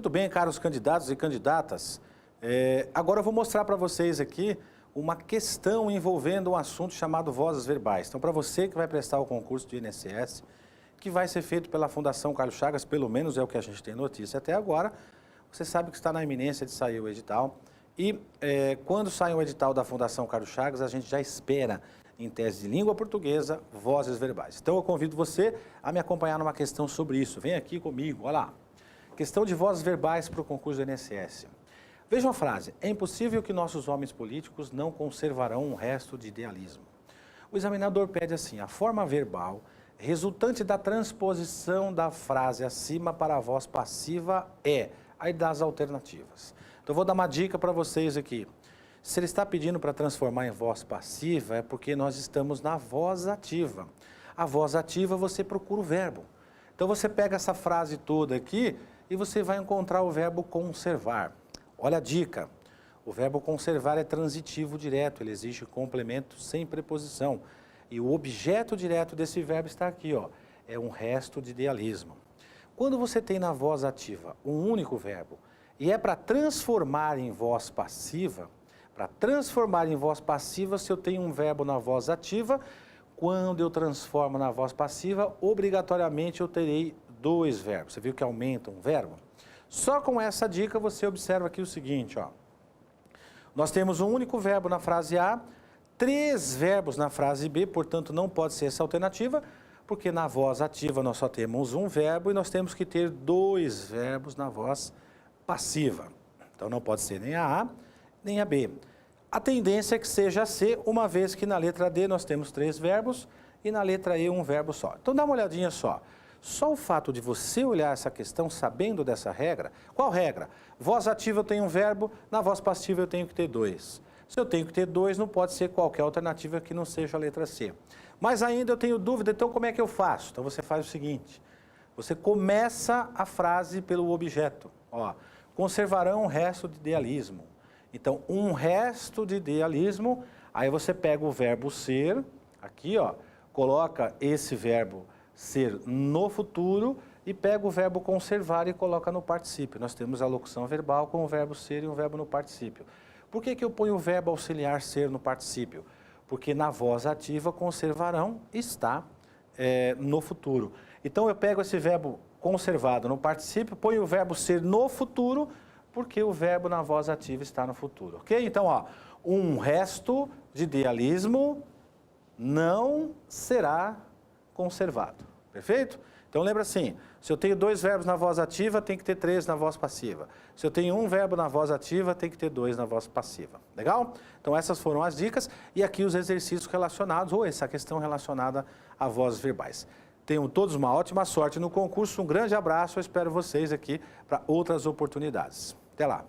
Muito bem, caros candidatos e candidatas. Agora eu vou mostrar para vocês aqui uma questão envolvendo um assunto chamado vozes verbais. Então, para você que vai prestar o concurso do INSS, que vai ser feito pela Fundação Carlos Chagas, pelo menos é o que a gente tem notícia até agora, você sabe que está na iminência de sair o edital. E quando sai o edital da Fundação Carlos Chagas, a gente já espera, em tese de língua portuguesa, vozes verbais. Então, eu convido você a me acompanhar numa questão sobre isso. Vem aqui comigo, olha lá. Questão de vozes verbais para o concurso do INSS. Veja uma frase: é impossível que nossos homens políticos não conservarão um resto de idealismo. O examinador pede assim: a forma verbal resultante da transposição da frase acima para a voz passiva é... Aí dá as alternativas. Então, eu vou dar uma dica para vocês aqui. Se ele está pedindo para transformar em voz passiva, é porque nós estamos na voz ativa. A voz ativa, você procura o verbo. Então, você pega essa frase toda aqui e você vai encontrar o verbo conservar. Olha a dica. O verbo conservar é transitivo direto, ele exige complemento sem preposição. E o objeto direto desse verbo está aqui, ó. É um resto de idealismo. Quando você tem na voz ativa um único verbo e é para transformar em voz passiva, se eu tenho um verbo na voz ativa, quando eu transformo na voz passiva, obrigatoriamente eu terei dois verbos. Você viu que aumenta um verbo? Só com essa dica você observa aqui o seguinte, ó. Nós temos um único verbo na frase A, 3 verbos na frase B, portanto não pode ser essa alternativa, porque na voz ativa nós só temos um verbo e nós temos que ter 2 verbos na voz passiva. Então não pode ser nem a A, nem a B. A tendência é que seja a C, uma vez que na letra D nós temos 3 verbos e na letra E um verbo só. Então dá uma olhadinha só. Só o fato de você olhar essa questão sabendo dessa regra, qual regra? Voz ativa eu tenho um verbo, na voz passiva eu tenho que ter 2. Se eu tenho que ter 2, não pode ser qualquer alternativa que não seja a letra C. Mas ainda eu tenho dúvida, então como é que eu faço? Então você faz o seguinte, você começa a frase pelo objeto. Ó, conservarão um resto de idealismo. Então, um resto de idealismo, aí você pega o verbo ser, aqui ó, coloca esse verbo ser no futuro e pega o verbo conservar e coloca no particípio. Nós temos a locução verbal com o verbo ser e o verbo no particípio. Por que eu ponho o verbo auxiliar ser no particípio? Porque na voz ativa conservarão está no futuro. Então eu pego esse verbo conservado no particípio, ponho o verbo ser no futuro, porque o verbo na voz ativa está no futuro, ok? Então, ó, um resto de idealismo não será conservado, perfeito? Então lembra assim, se eu tenho 2 verbos na voz ativa, tem que ter 3 na voz passiva. Se eu tenho um verbo na voz ativa, tem que ter 2 na voz passiva. Legal? Então essas foram as dicas e aqui os exercícios relacionados, ou essa questão relacionada a vozes verbais. Tenham todos uma ótima sorte no concurso, um grande abraço, eu espero vocês aqui para outras oportunidades. Até lá!